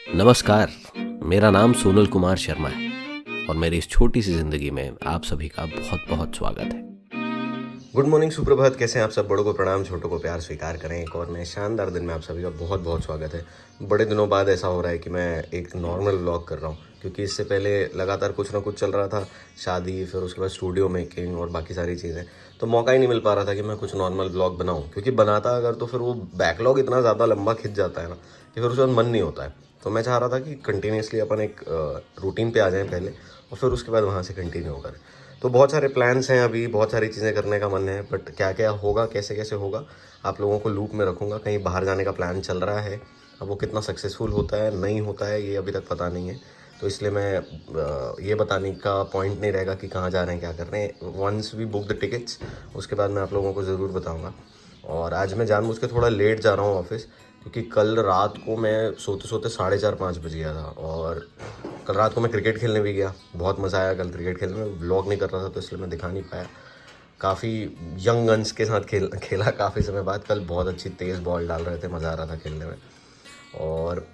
नमस्कार। मेरा नाम सोनल कुमार शर्मा है और मेरी इस छोटी सी जिंदगी में आप सभी का बहुत बहुत स्वागत है। गुड मॉर्निंग, सुप्रभात। कैसे हैं आप सब? बड़ों को प्रणाम, छोटों को प्यार स्वीकार करें। एक और नए शानदार दिन में आप सभी का बहुत बहुत स्वागत है। बड़े दिनों बाद ऐसा हो रहा है कि मैं एक नॉर्मल व्लॉग कर रहा हूँ, क्योंकि इससे पहले लगातार कुछ ना कुछ चल रहा था। शादी, फिर उसके बाद स्टूडियो मेकिंग और बाकी सारी चीज़ें, तो मौका ही नहीं मिल पा रहा था कि मैं कुछ नॉर्मल व्लॉग बनाऊँ। क्योंकि बनाता अगर तो फिर वो बैकलॉग इतना ज़्यादा लंबा खिंच जाता है ना कि फिर उसके बाद मन नहीं होता है। तो मैं चाह रहा था कि कंटिन्यूसली अपन एक रूटीन पे आ जाएं पहले, और फिर उसके बाद वहाँ से कंटिन्यू करें। तो बहुत सारे प्लान्स हैं, अभी बहुत सारी चीज़ें करने का मन है, बट क्या क्या होगा, कैसे कैसे होगा, आप लोगों को लूप में रखूँगा। कहीं बाहर जाने का प्लान चल रहा है, अब वो कितना सक्सेसफुल होता है नहीं होता है ये अभी तक पता नहीं है। तो इसलिए मैं ये बताने का पॉइंट नहीं रहेगा कि कहाँ जा रहे हैं, क्या कर रहे हैं। Once we book the tickets, उसके बाद मैं आप लोगों को ज़रूर बताऊँगा। और आज मैं जानबूझ के थोड़ा लेट जा रहा हूँ ऑफिस, क्योंकि कल रात को मैं सोते सोते 4:30-5 बज गया था। और कल रात को मैं क्रिकेट खेलने भी गया, बहुत मज़ा आया कल क्रिकेट खेलने में। व्लॉग नहीं कर रहा था तो इसलिए मैं दिखा नहीं पाया। काफ़ी यंग गन्स के साथ खेला काफ़ी समय बाद। कल बहुत अच्छी तेज़ बॉल डाल रहे थे, मज़ा आ रहा था खेलने में। और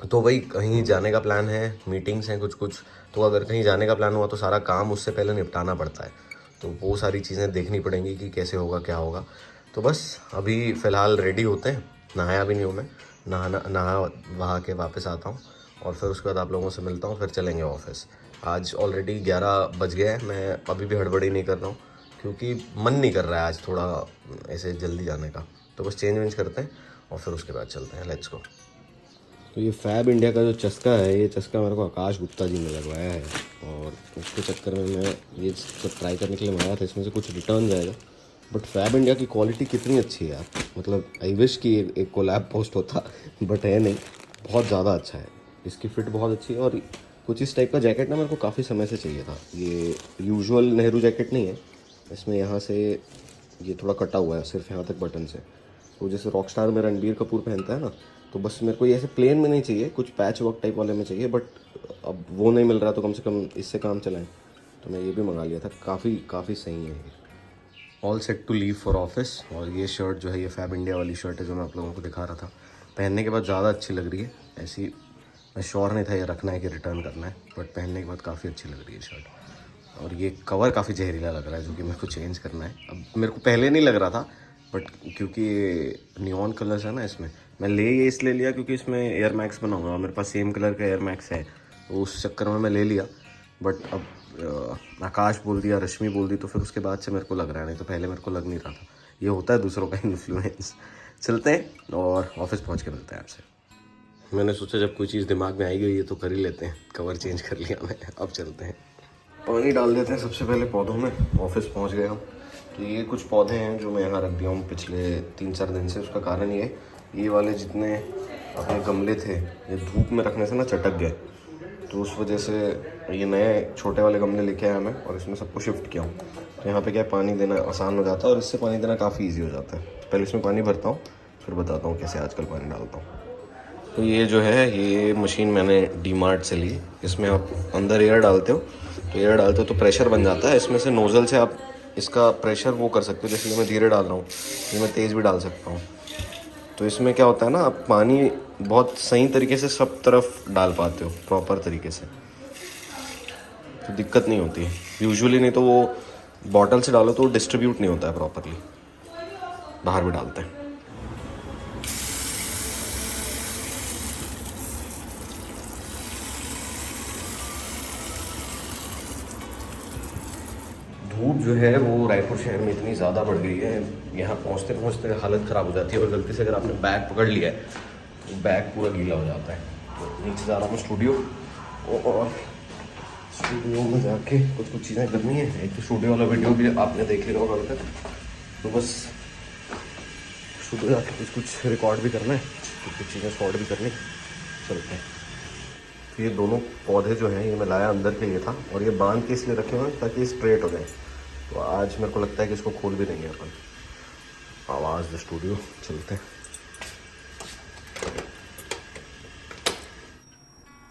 तो वही, कहीं जाने का प्लान है, मीटिंग्स हैं कुछ कुछ। तो अगर कहीं जाने का प्लान हुआ तो सारा काम उससे पहले निपटाना पड़ता है, तो वो सारी चीज़ें देखनी पड़ेंगी कि कैसे होगा, क्या होगा। तो बस अभी फ़िलहाल रेडी होते हैं। नहाया भी नहीं हूँ मैं, नहा वहा के वापस आता हूँ और फिर उसके बाद आप लोगों से मिलता हूँ, फिर चलेंगे ऑफिस। आज ऑलरेडी 11 बज गए हैं, मैं अभी भी हड़बड़ी नहीं कर रहा हूँ, क्योंकि मन नहीं कर रहा है आज थोड़ा ऐसे जल्दी जाने का। तो बस चेंज वेंज करते हैं और फिर उसके बाद चलते हैं। Let's go. तो ये फैब इंडिया का जो चस्का है, ये चस्का मेरे को आकाश गुप्ता जी ने लगवाया है, और उसके चक्कर में मैं ये सब ट्राई करने के लिए मंगाया था। इसमें से कुछ रिटर्न जाएगा, बट फैब इंडिया की क्वालिटी कितनी अच्छी है यार। मतलब आई विश कि एक कोलैब पोस्ट होता, बट है नहीं। बहुत ज़्यादा अच्छा है, इसकी फ़िट बहुत अच्छी है। और कुछ इस टाइप का जैकेट ना मेरे को काफ़ी समय से चाहिए था। ये यूजुअल नेहरू जैकेट नहीं है, इसमें यहाँ से ये थोड़ा कटा हुआ है, सिर्फ यहाँ तक बटन से। तो जैसे रॉकस्टार में रणबीर कपूर पहनता है ना, तो बस मेरे को ये ऐसे प्लेन में नहीं चाहिए, कुछ पैच वर्क टाइप वाले में चाहिए। बट अब वो नहीं मिल रहा, तो कम से कम इससे काम चलाएं। तो मैं ये भी मंगा लिया था, काफ़ी सही है ये। All set to leave for office. और ये शर्ट जो है, ये फैब इंडिया वाली शर्ट है जो मैं आप लोगों को दिखा रहा था। पहनने के बाद ज़्यादा अच्छी लग रही है ऐसी। मैं श्योर नहीं था ये रखना है कि रिटर्न करना है, बट पहनने के बाद काफ़ी अच्छी लग रही है शर्ट। और ये कवर काफ़ी जहरीला लग रहा है, जो कि मेरे को चेंज करना है। अब मेरे को पहले नहीं लग रहा था, बट क्योंकि नियॉन कलर्स है ना इसमें, मैं ये इसलिए लिया क्योंकि इसमें एयर मैक्स बनाऊँगा और मेरे पास सेम कलर का एयर मैक्स है, तो उस चक्कर में मैं ले लिया। बट अब आकाश बोल दिया, रश्मि बोल दी, तो फिर उसके बाद से मेरे को लग रहा है, नहीं तो पहले मेरे को लग नहीं रहा था। ये होता है दूसरों का इन्फ्लुएंस। चलते हैं और ऑफिस पहुंच के मिलते हैं आपसे। मैंने सोचा जब कोई चीज़ दिमाग में आई गई है तो कर ही लेते हैं। कवर चेंज कर लिया मैं, अब चलते हैं। पानी डाल देते हैं सबसे पहले पौधों में। ऑफिस पहुंच गया हम। तो ये कुछ पौधे हैं जो मैं यहाँ रख दिया हूँ पिछले 3-4 दिन से। उसका कारण ये वाले जितने अपने गमले थे, ये धूप में रखने से ना चटक गए, तो उस वजह से ये नए छोटे वाले गमले लेके आया मैं और इसमें सबको शिफ्ट किया हूँ। तो यहाँ पे क्या है, पानी देना आसान हो जाता है और इससे पानी देना काफ़ी इजी हो जाता है। पहले इसमें पानी भरता हूँ, फिर बताता हूँ कैसे आजकल पानी डालता हूँ। तो ये जो है, ये मशीन मैंने डीमार्ट से ली। इसमें आप अंदर एयर डालते हो, तो एयर डालते हो तो प्रेशर बन जाता है। इसमें से नोज़ल से आप इसका प्रेशर वो कर सकते हो। जैसे मैं धीरे डाल रहा हूँ, ये मैं तेज़ भी डाल सकता हूँ। तो इसमें क्या होता है ना, आप पानी बहुत सही तरीके से सब तरफ डाल पाते हो, प्रॉपर तरीके से, तो दिक्कत नहीं होती है यूजुअली। नहीं तो वो बॉटल से डालो तो वो डिस्ट्रीब्यूट नहीं होता है प्रॉपरली। बाहर भी डालते हैं। धूप जो है वो रायपुर शहर में इतनी ज़्यादा बढ़ गई है, यहाँ पहुँचते पहुँचते हालत ख़राब हो जाती है। और गलती से अगर आपने बैग पकड़ लिया है तो बैग पूरा गीला हो जाता है। तो नीचे जा रहा हूँ स्टूडियो, और स्टूडियो में जाके कुछ चीज़ें करनी है। एक तो स्टूडियो वाला वीडियो भी आपने देख लिया होगा अभी तक, तो बस स्टूडियो जाके कुछ रिकॉर्ड भी करना है, कुछ चीज़ें शॉर्ट भी करनी। चलते हैं। तो ये दोनों पौधे जो हैं, ये मैं लाया अंदर के लिए था, और ये बांध के इसलिए रखे हुए हैं ताकि स्ट्रेट हो जाए। तो आज मेरे को लगता है कि इसको खोल भी देंगे अपन। आवाज़ द स्टूडियो। चलते हैं।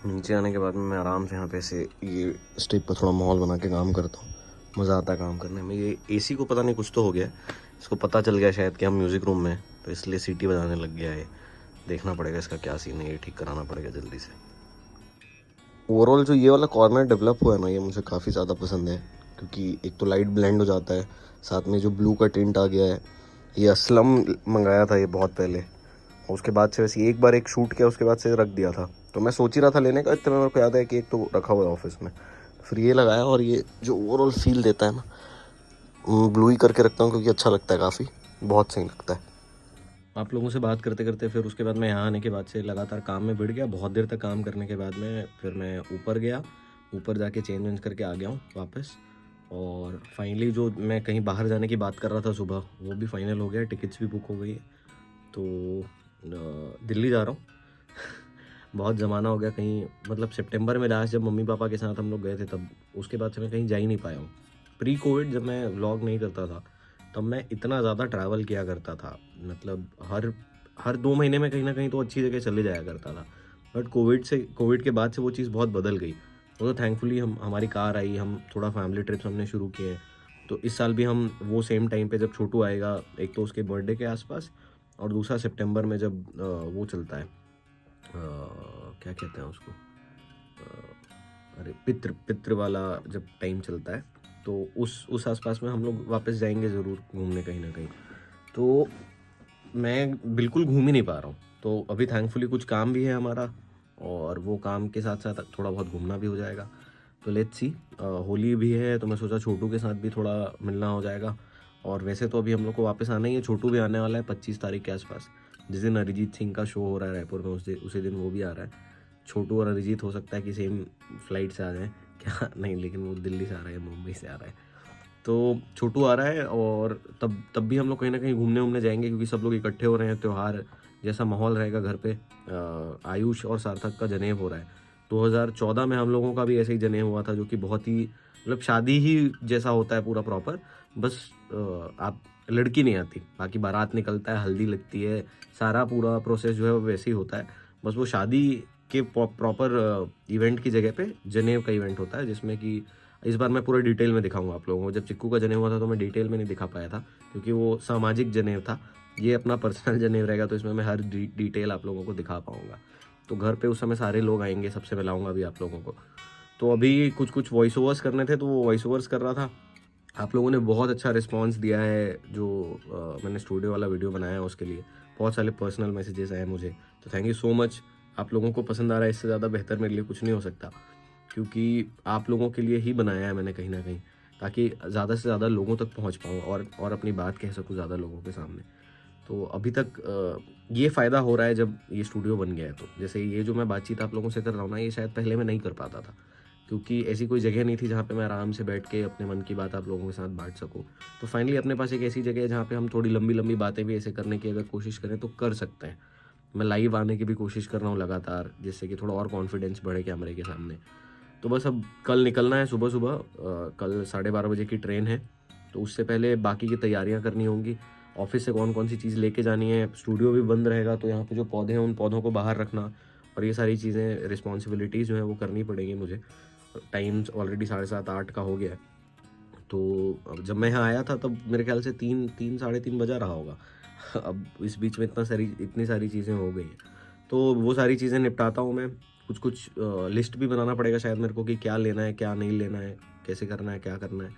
नीचे आने के बाद में मैं आराम से यहाँ पे ऐसे ये स्टेप पर थोड़ा माहौल बना के काम करता हूँ। मज़ा आता है काम करने में। ये एसी को पता नहीं कुछ तो हो गया है, इसको पता चल गया शायद कि हम म्यूज़िक रूम में हैं, तो इसलिए सीटी बजाने लग गया है। देखना पड़ेगा इसका क्या सीन है, ये ठीक कराना पड़ेगा जल्दी से। ओवरऑल जो ये वाला कॉर्नर डेवलप हुआ है ना, ये मुझे काफ़ी ज़्यादा पसंद है, क्योंकि एक तो लाइट ब्लेंड हो जाता है, साथ में जो ब्लू का टिंट आ गया है। ये असलम मंगाया था ये बहुत पहले, और उसके बाद से वैसे एक बार एक शूट किया, उसके बाद से रख दिया था। तो मैं सोच ही रहा था लेने का, इतना मेरे को याद है कि एक तो रखा हुआ है ऑफिस में, फिर ये लगाया। और ये जो ओवरऑल फील देता है ना, ब्लू ही करके रखता हूँ क्योंकि अच्छा लगता है, काफ़ी बहुत सही लगता है। आप लोगों से बात करते करते फिर उसके बाद मैं यहाँ आने के बाद से लगातार काम में भिड़ गया। बहुत देर तक काम करने के बाद में फिर मैं ऊपर गया, ऊपर जाके चेंज वेंज करके आ गया हूँ वापस। और फाइनली जो मैं कहीं बाहर जाने की बात कर रहा था सुबह, वो भी फाइनल हो गया, टिकट्स भी बुक हो गई है। तो दिल्ली जा रहा हूँ। बहुत ज़माना हो गया कहीं, मतलब सितंबर में लास्ट जब मम्मी पापा के साथ हम लोग गए थे तब, उसके बाद से मैं कहीं जा ही नहीं पाया हूँ। प्री कोविड जब मैं व्लॉग नहीं करता था तब मैं इतना ज़्यादा ट्रैवल किया करता था, मतलब हर 2 महीने में कहीं ना कहीं तो अच्छी जगह चले जाया करता था। बट कोविड के बाद से वो चीज़ बहुत बदल गई। तो थैंकफुली हमारी कार आई, हम थोड़ा फैमिली ट्रिप्स हमने शुरू किए। तो इस साल भी हम वो सेम टाइम पे जब छोटू आएगा, एक तो उसके बर्थडे के आसपास, और दूसरा सितंबर में जब वो चलता है, क्या कहते हैं उसको, अरे पित्र वाला जब टाइम चलता है, तो उस आसपास में हम लोग वापस जाएंगे ज़रूर घूमने कहीं ना कहीं। तो मैं बिल्कुल घूम ही नहीं पा रहा हूँ। तो अभी थैंकफुली कुछ काम भी है हमारा, और वो काम के साथ साथ थोड़ा बहुत घूमना भी हो जाएगा। तो लेट्स सी, होली भी है तो मैं सोचा छोटू के साथ भी थोड़ा मिलना हो जाएगा। और वैसे तो अभी हम लोग को वापस आना ही है, छोटू भी आने वाला है 25 तारीख के आसपास, जिस दिन अरिजीत सिंह का शो हो रहा है रायपुर में, उसी दिन वो भी आ रहा है। छोटू और अरिजीत हो सकता है कि सेम फ्लाइट से आ जाएँ क्या, नहीं, लेकिन वो दिल्ली से आ रहा है, मुंबई से आ रहा है। तो छोटू आ रहा है, और तब भी हम लोग कहीं ना कहीं घूमने जाएंगे, क्योंकि सब लोग इकट्ठे हो रहे हैं, त्यौहार जैसा माहौल रहेगा घर पे। आयुष और सार्थक का जनेब हो रहा है। 2014 में हम लोगों का भी ऐसे ही जनेब हुआ था, जो कि बहुत ही, मतलब शादी ही जैसा होता है पूरा प्रॉपर, बस आप लड़की नहीं आती, बाकी बारात निकलता है, हल्दी लगती है, सारा पूरा प्रोसेस जो है वो वैसे ही होता है। बस वो शादी के प्रॉपर इवेंट की जगह पे जनेब का इवेंट होता है, जिसमें कि इस बार मैं पूरा डिटेल में दिखाऊंगा आप लोगों को। जब चिक्कू का जनेब हुआ था तो मैं डिटेल में नहीं दिखा पाया था, क्योंकि वो सामाजिक जनेब था। ये अपना पर्सनल जनेब रहेगा, तो इसमें मैं हर डिटेल आप लोगों को दिखा पाऊंगा। तो घर पे उस समय सारे लोग आएंगे, सबसे मिलाऊंगा भी आप लोगों को। तो अभी कुछ वॉइस ओवर्स करने थे, तो वो वॉइस ओवर्स कर रहा था। आप लोगों ने बहुत अच्छा रिस्पॉन्स दिया है, जो मैंने स्टूडियो वाला वीडियो बनाया है उसके लिए। बहुत सारे पर्सनल मैसेजेस आए मुझे, तो थैंक यू सो मच। आप लोगों को पसंद आ रहा है, इससे ज़्यादा बेहतर मेरे लिए कुछ नहीं हो सकता, क्योंकि आप लोगों के लिए ही बनाया है मैंने कहीं ना कहीं, ताकि ज़्यादा से ज़्यादा लोगों तक पहुंच पाऊँ और अपनी बात कह सकूँ ज़्यादा लोगों के सामने। तो अभी तक ये फ़ायदा हो रहा है जब ये स्टूडियो बन गया है। तो जैसे ये जो मैं बातचीत आप लोगों से कर रहा हूँ ना, ये शायद पहले मैं नहीं कर पाता था, क्योंकि ऐसी कोई जगह नहीं थी जहाँ पे मैं आराम से बैठ के अपने मन की बात आप लोगों के साथ बांट सकूँ। तो फाइनली अपने पास एक ऐसी जगह है जहाँ पे हम थोड़ी लंबी लंबी बातें भी ऐसे करने की अगर कोशिश करें तो कर सकते हैं। मैं लाइव आने की भी कोशिश कर रहा हूँ लगातार, जिससे कि थोड़ा और कॉन्फिडेंस बढ़े कैमरे के सामने। तो बस अब कल निकलना है सुबह सुबह, कल 12:30 बजे की ट्रेन है। तो उससे पहले बाकी की तैयारियां करनी होंगी, ऑफिस से कौन कौन सी चीज़ लेके जानी है। स्टूडियो भी बंद रहेगा, तो यहाँ पे जो पौधे हैं उन पौधों को बाहर रखना, और ये सारी चीज़ें रिस्पॉन्सिबिलिटीज़ जो है वो करनी पड़ेंगी मुझे। टाइम ऑलरेडी 7:30-8 का हो गया है। तो अब जब मैं यहाँ आया था तब मेरे ख्याल से 3-3 बजा रहा होगा। अब इस बीच में इतनी सारी चीज़ें हो गई हैं, तो वो सारी चीज़ें निपटाता हूँ मैं। कुछ लिस्ट भी बनाना पड़ेगा शायद मेरे को, कि क्या लेना है क्या नहीं लेना है, कैसे करना है क्या करना है।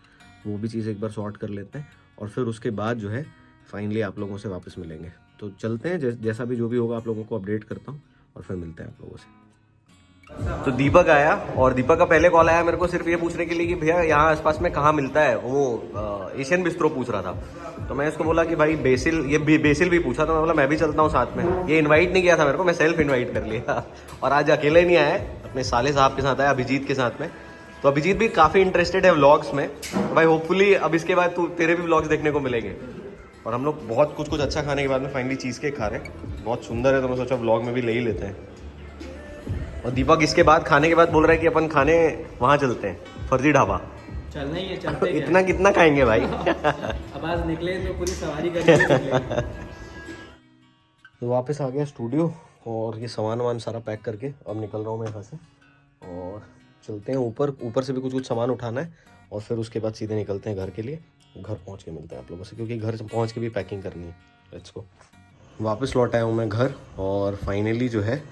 वो भी चीज़ एक बार सॉर्ट कर लेते हैं, और फिर उसके बाद जो है फाइनली आप लोगों से वापस मिलेंगे। तो चलते हैं, जैसा भी जो भी होगा आप लोगों को अपडेट करता हूँ, और फिर मिलते हैं आप लोगों से। तो दीपक आया, और दीपक का पहले कॉल आया मेरे को सिर्फ ये पूछने के लिए कि भैया यहाँ आसपास में कहाँ मिलता है, वो एशियन बिस्ट्रो पूछ रहा था। तो मैं इसको बोला कि भाई बेसिल भी पूछा, तो मैं बोला मैं भी चलता हूँ साथ में। ये इनवाइट नहीं किया था मेरे को, मैं सेल्फ इनवाइट कर लिया। और आज अकेले नहीं आया, अपने साले साहब के साथ आया, अभिजीत के साथ में। तो अभिजीत भी काफ़ी इंटरेस्टेड है व्लॉग्स में। तो भाई होपफुली अब इसके बाद तेरे भी व्लॉग्स देखने को मिलेंगे। और हम लोग बहुत कुछ अच्छा खाने के बाद में फाइनली चीज़ केक खा रहे हैं, बहुत सुंदर है। तो मैं सोचा व्लॉग में भी ले ही लेते हैं। और दीपक इसके बाद खाने के बाद बोल रहा है कि अपन खाने वहाँ चलते हैं, फर्जी ढाबा। चलना ही है, चलते हैं। इतना कितना खाएंगे भाई? अब आज निकले तो पूरी सवारी करके। तो वापस आ गया स्टूडियो, और ये सामान सारा पैक करके अब निकल रहा हूँ मैं यहाँ से, और चलते हैं ऊपर से भी कुछ सामान उठाना है, और फिर उसके बाद सीधे निकलते हैं घर के लिए। घर पहुँच के मिलते हैं आप लोगों से, क्योंकि घर पहुँच के भी पैकिंग करनी है। Let's go. वापस लौट आया हूँ मैं घर और फाइनली जो है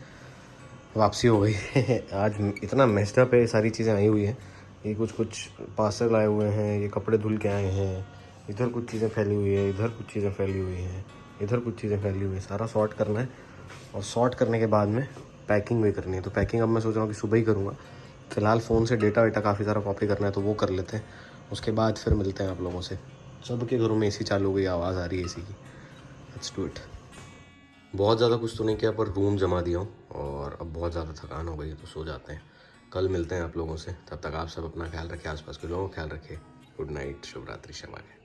वापसी हो गई है। आज इतना मेस्डअप है, सारी चीज़ें आई हुई हैं। ये कुछ पार्सल आए हुए हैं, ये कपड़े धुल के आए हैं, इधर कुछ चीज़ें फैली हुई है, इधर कुछ चीज़ें फैली हुई हैं, इधर कुछ चीज़ें फैली हुई है। सारा सॉर्ट करना है और सॉर्ट करने के बाद में पैकिंग भी करनी है। तो पैकिंग अब मैं सोच रहा हूँ कि सुबह ही करूँगा। फ़िलहाल फ़ोन से डेटा वेटा काफ़ी सारा कॉपी करना है तो वो कर लेते हैं, उसके बाद फिर मिलते हैं आप लोगों से। सबके घरों में एसी चालू हो गई, आवाज़ आ रही है एसी की। Let's do it. बहुत ज़्यादा कुछ तो नहीं किया पर रूम जमा दिया हूँ और अब बहुत ज़्यादा थकान हो गई है तो सो जाते हैं। कल मिलते हैं आप लोगों से, तब तक आप सब अपना ख्याल रखें, आसपास के लोगों का ख्याल रखें। गुड नाइट, शुभ रात्रि, शब